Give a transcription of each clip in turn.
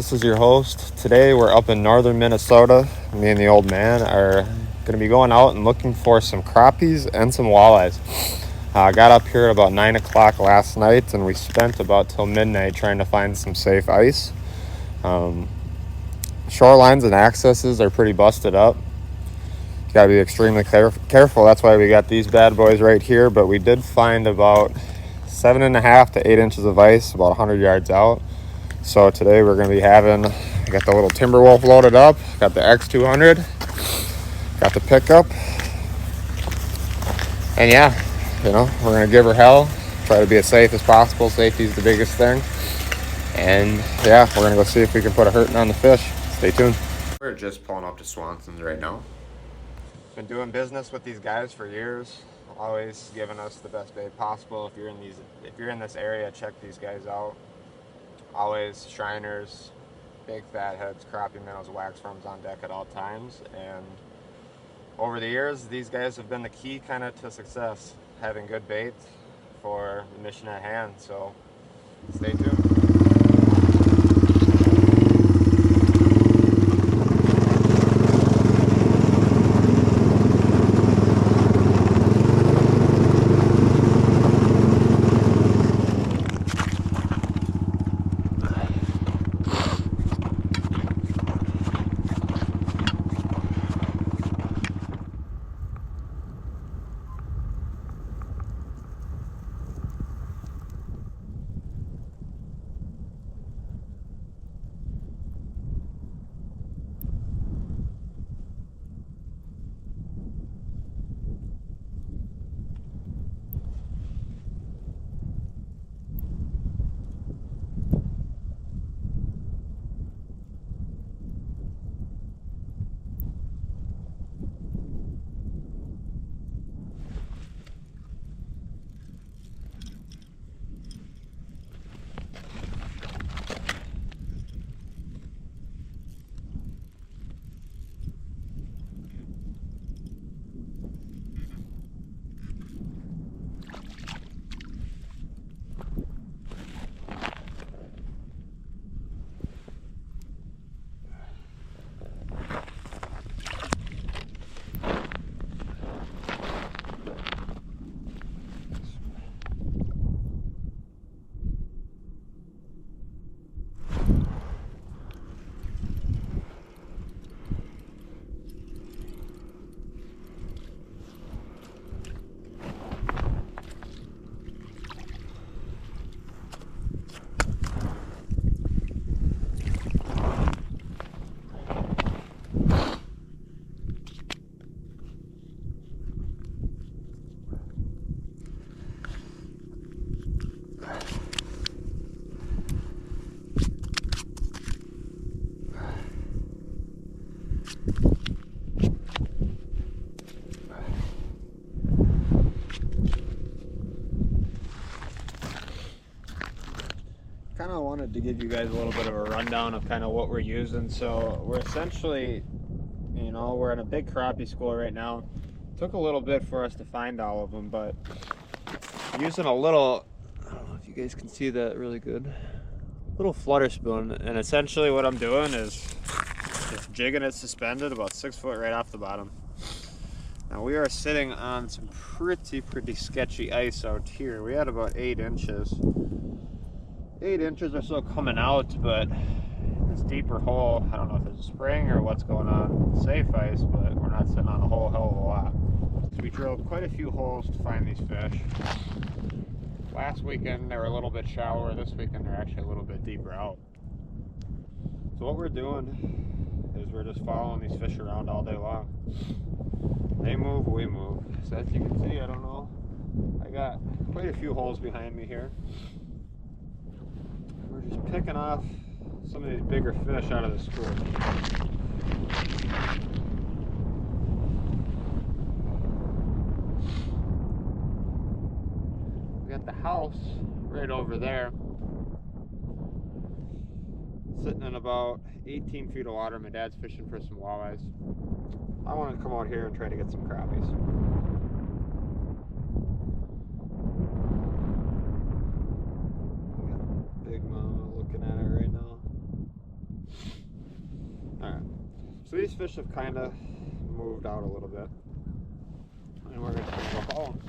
this is your host. Today we're up in northern Minnesota. Me and the old man are going to be going out and looking for some crappies and some walleyes. I got up here at about 9 o'clock last night, and we spent about till midnight trying to find some safe ice. Shorelines and accesses are pretty busted up. You got to be extremely careful. That's why we got these bad boys right here, but we did find about 7.5 to 8 inches of ice about 100 yards out. So today we're going to be having, I got the little Timberwolf loaded up, got the X200, got the pickup, and yeah, we're going to give her hell, try to be as safe as possible. Safety is the biggest thing. And yeah, we're going to go see if we can put a hurting on the fish. Stay tuned. We're just pulling up to Swanson's right now. Been doing business with these guys for years, always giving us the best bait possible. If you're in this area, check these guys out. Always Shriners, big fat heads, crappie minnows, wax worms on deck at all times. And over the years, these guys have been the key kind of to success, having good bait for the mission at hand. So stay tuned. Kind of wanted to give you guys a little bit of a rundown of kind of what we're using. So we're essentially, we're in a big crappie school right now. Took a little bit for us to find all of them, but using a little, I don't know if you guys can see that really good, little flutter spoon. And essentially what I'm doing is just jigging it suspended about 6 foot right off the bottom. Now we are sitting on some pretty sketchy ice out here. We had about 8 inches. 8 inches or so coming out, but this deeper hole, I don't know if it's a spring or what's going on. Safe ice, but we're not sitting on a whole hell of a lot. So we drilled quite a few holes to find these fish. Last weekend they were a little bit shallower. This weekend they're actually a little bit deeper out. So what we're doing is we're just following these fish around all day long. They move, we move. So as you can see, I don't know, I got quite a few holes behind me here. We're just picking off some of these bigger fish out of the school. We got the house right over there, sitting in about 18 feet of water. My dad's fishing for some walleyes. I want to come out here and try to get some crappies. Big mama looking at it right now. So these fish have kind of moved out a little bit, and we're just going to go home.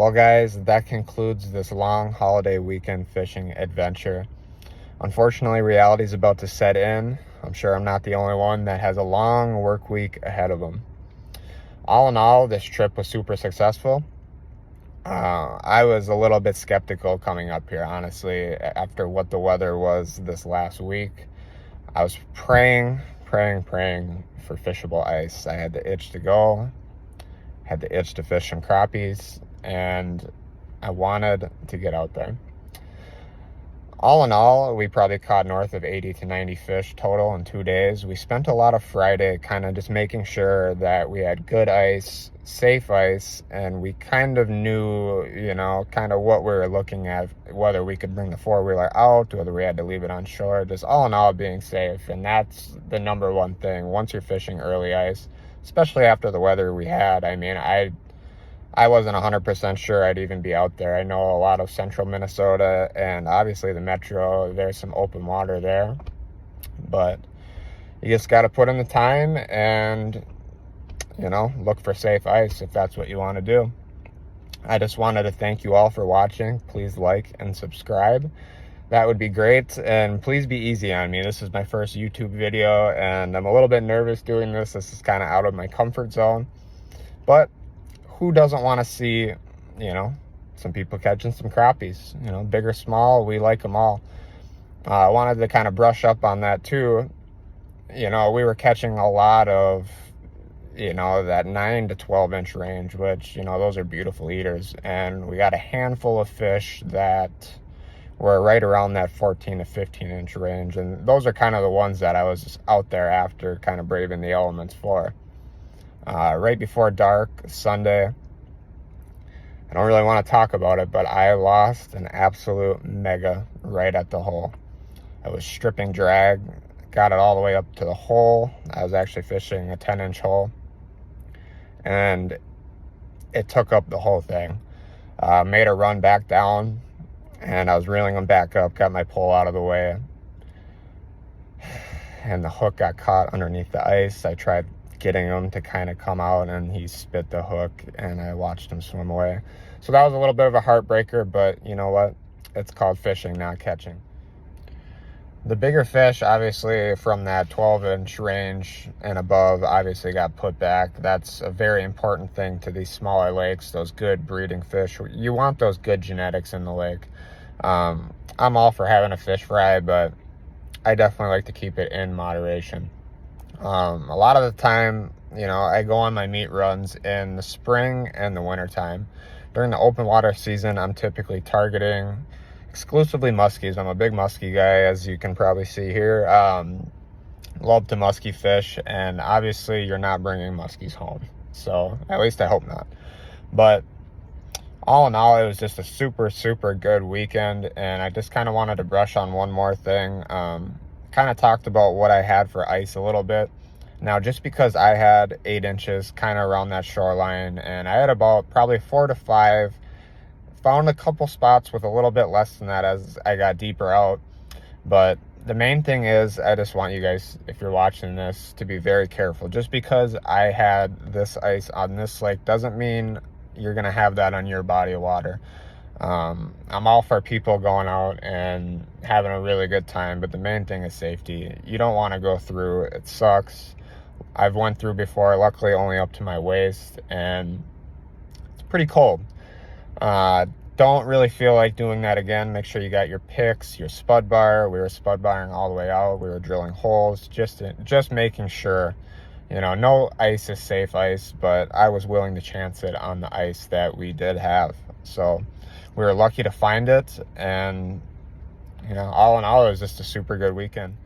Well, guys, that concludes this long holiday weekend fishing adventure. Unfortunately, reality is about to set in. I'm sure I'm not the only one that has a long work week ahead of them. All in all, this trip was super successful. I was a little bit skeptical coming up here, honestly, after what the weather was this last week. I was praying for fishable ice. I had the itch to go, had the itch to fish some crappies, and I wanted to get out there. All in all, we probably caught north of 80 to 90 fish total in 2 days. We spent a lot of Friday kind of just making sure that we had good ice, safe ice, and we kind of knew, kind of what we were looking at, whether we could bring the four-wheeler out, whether we had to leave it on shore, just all in all being safe. And that's the number one thing once you're fishing early ice, especially after the weather we had. I mean, I wasn't 100% sure I'd even be out there. I know a lot of central Minnesota and obviously the metro, there's some open water there. But you just got to put in the time and, look for safe ice if that's what you want to do. I just wanted to thank you all for watching. Please like and subscribe. That would be great. And please be easy on me. This is my first YouTube video and I'm a little bit nervous doing this. This is kind of out of my comfort zone. But who doesn't want to see, some people catching some crappies, big or small, we like them all. I wanted to kind of brush up on that too. We were catching a lot of, that 9 to 12 inch range, which, those are beautiful eaters. And we got a handful of fish that were right around that 14 to 15 inch range. And those are kind of the ones that I was out there after kind of braving the elements for. Right before dark Sunday, I don't really want to talk about it, but I lost an absolute mega right at the hole. I was stripping drag, got it all the way up to the hole. I was actually fishing a 10-inch hole, and it took up the whole thing. Made a run back down, and I was reeling them back up, got my pole out of the way, and the hook got caught underneath the ice. I tried getting him to kind of come out and he spit the hook and I watched him swim away. So that was a little bit of a heartbreaker, but you know what? It's called fishing, not catching. The bigger fish, obviously from that 12-inch range and above, obviously got put back. That's a very important thing to these smaller lakes, those good breeding fish. You want those good genetics in the lake. I'm all for having a fish fry, but I definitely like to keep it in moderation. A lot of the time, I go on my meat runs in the spring and the winter time. During the open water season, I'm typically targeting exclusively muskies. I'm a big muskie guy, as you can probably see here. Love to muskie fish, and obviously you're not bringing muskies home. So at least I hope not. But all in all, it was just a super, super good weekend, and I just kind of wanted to brush on one more thing. Kind of talked about what I had for ice a little bit. Now, just because I had 8 inches kind of around that shoreline, and I had about probably 4 to 5, found a couple spots with a little bit less than that as I got deeper out. But the main thing is, I just want you guys, if you're watching this, to be very careful. Just because I had this ice on this lake doesn't mean you're gonna have that on your body of water. I'm all for people going out and having a really good time, but the main thing is safety. You don't want to go through. It sucks. I've went through before, luckily only up to my waist, and it's pretty cold. Don't really feel like doing that again. Make sure you got your picks, your spud bar. We were spud barring all the way out. We were drilling holes, just making sure, no ice is safe ice, but I was willing to chance it on the ice that we did have. So we were lucky to find it, and all in all, it was just a super good weekend.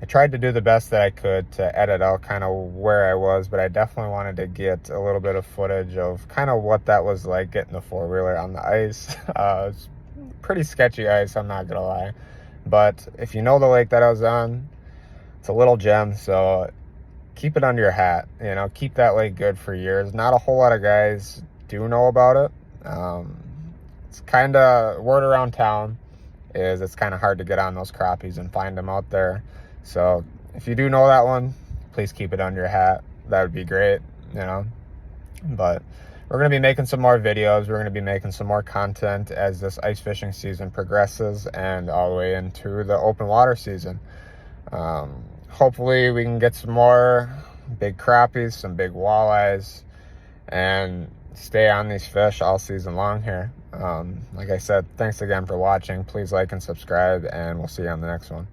I tried to do the best that I could to edit out kind of where I was, but I definitely wanted to get a little bit of footage of kind of what that was like getting the four-wheeler on the ice. It's pretty sketchy ice, I'm not gonna lie. But if you know the lake that I was on, it's a little gem, so keep it under your hat. Keep that lake good for years. Not a whole lot of guys do know about it. It's kind of, word around town is it's kind of hard to get on those crappies and find them out there. So if you do know that one, please keep it under your hat. That would be great, But we're going to be making some more videos. We're going to be making some more content as this ice fishing season progresses and all the way into the open water season. Hopefully we can get some more big crappies, some big walleyes, and stay on these fish all season long here. Like I said, thanks again for watching. Please like and subscribe, and we'll see you on the next one.